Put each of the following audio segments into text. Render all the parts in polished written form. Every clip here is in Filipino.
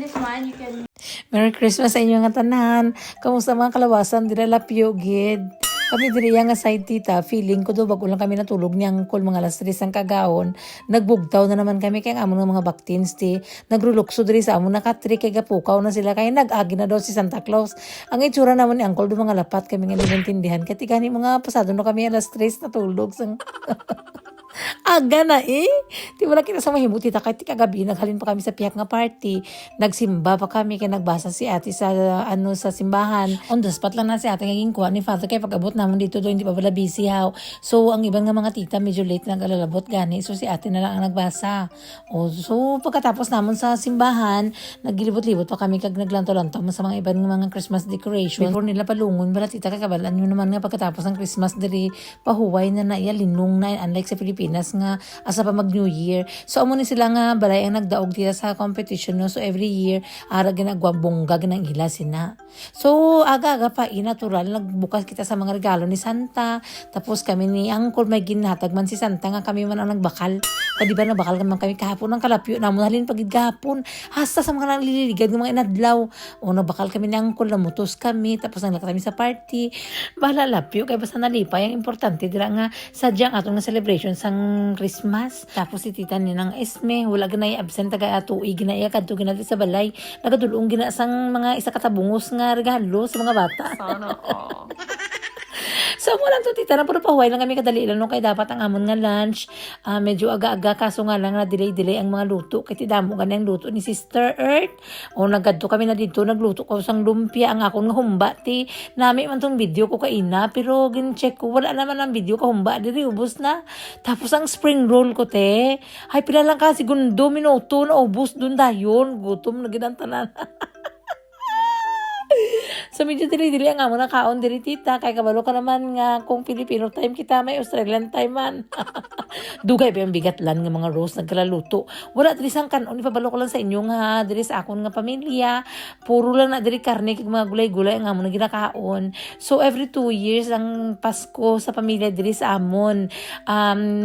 this one, you can... Merry Christmas sa inyo nga tanan. Kamusta mga kalawasan? Dira lapyo gid. Kami diri nga side tita, feeling ko do bago lang kami natulog ni Uncle mga alas 3 ang kagaon. Nagbugtaw na naman kami kay amon nga mga baktins ti. Nagrulukso diri sa amon nakatri kay gapukaw na sila kay nag-agi na daw si Santa Claus. Ang itsura naman ni Uncle do mga lapat kami nga naintindihan. Kati gani mga pasado na kami alas 3 natulog sang aga na eh. Di wala kita sa mahimuti ta kahit kagabi naghalin pa kami sa piyak nga party. Nagsimba pa kami kay nagbasa si ate sa sa simbahan. On the spot lang na si ate nging kuha ni father kay pag-abot namon dito do hindi pa wala busy how. So ang ibang nga mga tita medyo late lang kalalabot gani. So si ate na lang ang nagbasa. So pagkatapos namon sa simbahan, naglibot-libot pa kami kag naglanto-lanto sa mga ibang mga Christmas decoration. Before nila palungon bala tita kay kabalan nyo naman nga pagkatapos ng Christmas diri pahuway na iya linong na unlike sa Pilipinas nga asa pa mag New Year. So amo ni sila nga balay ang nagdaog dira sa competition no. So every year ara ginagwang bongga ginang ila sina. So aga-aga pa natural nagbukas kita sa mga regalo ni Santa. Tapos kami ni Uncle may ginhatag man si Santa nga kami man ang nagbakal. Di ba nabakal kami kahapon ng kalapyo namon halin pagid gahapon. Hasta sa mga nalililigad ng mga inadlaw. O nabakal kami ni Uncle namutos kami tapos naglakad kami sa party. Bahala lapyo kay basta nalipay ang importante dira nga sadyang atong na celebration sang Christmas. Tapos si tita ni nang Esme wala ginay absent taga tuig ginaya kadto ginati sa balay. Nagadulong gina sang mga isa katabungos nga regalo sa mga bata. Sana all. So mo lang to tita na puro pahuway lang kami kadali lang no kay dapat ang amon nga lunch. Medyo aga-aga kaso nga lang na delay ang mga luto kay tidamo ganang luto ni Sister Earth. O nagadto kami na dito nagluto ko sang lumpia ang akon nga humba ti nami man tong video ko kaina pero gin-check ko wala naman ang video ko humba diri ubos na. Tapos ang spring roll ko te ay pila lang ka segundo minuto na ubos dun dayon gutom na ginantanan. So medyo dili-dili ang amo na kaon diri tita kay kabalo ka naman nga kung Filipino time kita may Australian time man. Dugay pa yung bigatlan nga mga roast nagkalaluto. Wala diri sang kanon ipabalo ko lang sa inyo nga diri sa akon nga pamilya. Puro lang na diri karne kag mga gulay-gulay ang amo na ginakaon. So every 2 years ang Pasko sa pamilya diri sa amon.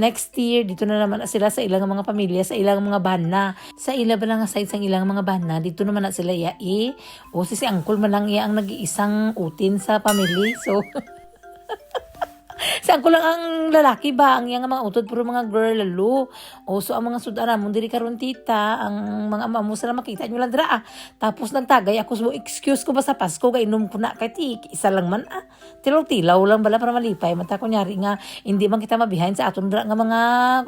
Next year dito na naman sila sa ilang mga pamilya sa ilang mga bana. Sa ila ba lang side sang ilang mga bana dito naman na sila yai. O si uncle man lang iya ang nag-iisang utin sa family. So saan ko lang ang lalaki ba ang yang mga utod puro mga girl lalo. O so ang mga sudara mo diri karon tita ang mga amo sila makita nyo lang dira. Tapos nagtagay ako so excuse ko ba sa Pasko kay inom ko na kay isa lang man tilaw lang bala para malipay mata kunyari nga hindi man kita mabihain sa aton dira nga mga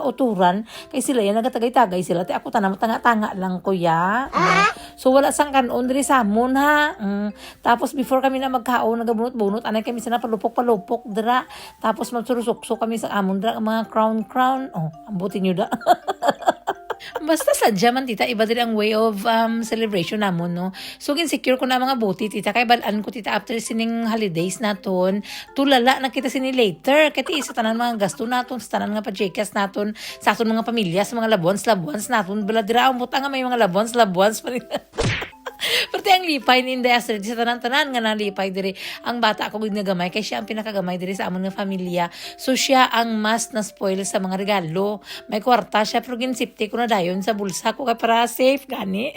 uturan kay sila yan nagatagay-tagay sila ti ako tanang tanga-tanga lang kuya. So wala sang kanon diri sa amon ha. Tapos before kami na magkaon nagabunot-bunot anay kami sana palupok dira. Tapos magsurusukso kami sa amon dra mga crown. Oh, ambutin nyo da. Basta sadya man tita, iba din ang way of celebration namon no. So ginsecure ko na mga buti tita kay balaan ko tita after sining holidays naton. Tulala na kita sini later kati sa tanan mga gasto naton sa tanan nga pajekas naton sa aton mga pamilya sa mga labuans naton bala dira ang buta nga may mga labuans pa rin. Pero ang lipay ni Inday Astrid sa tanan-tanan nga nalipay diri ang bata ako gud nga gamay kay siya ang pinakagamay diri sa amon nga pamilya. So siya ang mas na spoil sa mga regalo. May kwarta siya pero ginsipti ko na dayon sa bulsa ko kay para safe gani.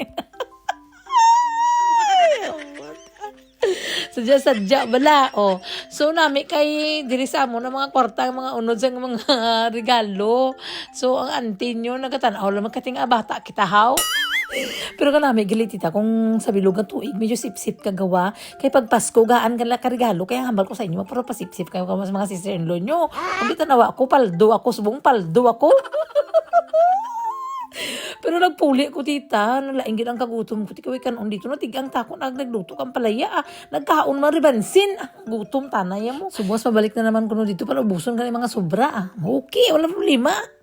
Sadya bala oh. So nami kay diri sa amon mga kwarta mga unod sa mga regalo. So ang auntie nyo nagatanaw lang magkating bata kita how. Pero kanami galit tita kung sa bilog ng tuig medyo sip-sip kagawa kay pag Pasko gaan ka regalo kaya hambal ko sa inyo pero pasip-sip kayo mas mga sister-in-law nyo kung di tanawa ako paldo ako subong paldo ako. Pero nagpuli ko tita nalainggit ang kagutom ko tikaway kanon dito no tigang tako nagluto kang palaya nagkaon man ribansin gutom tanay mo subos pabalik na naman kuno dito para ubuson ka mga sobra okay wala problema.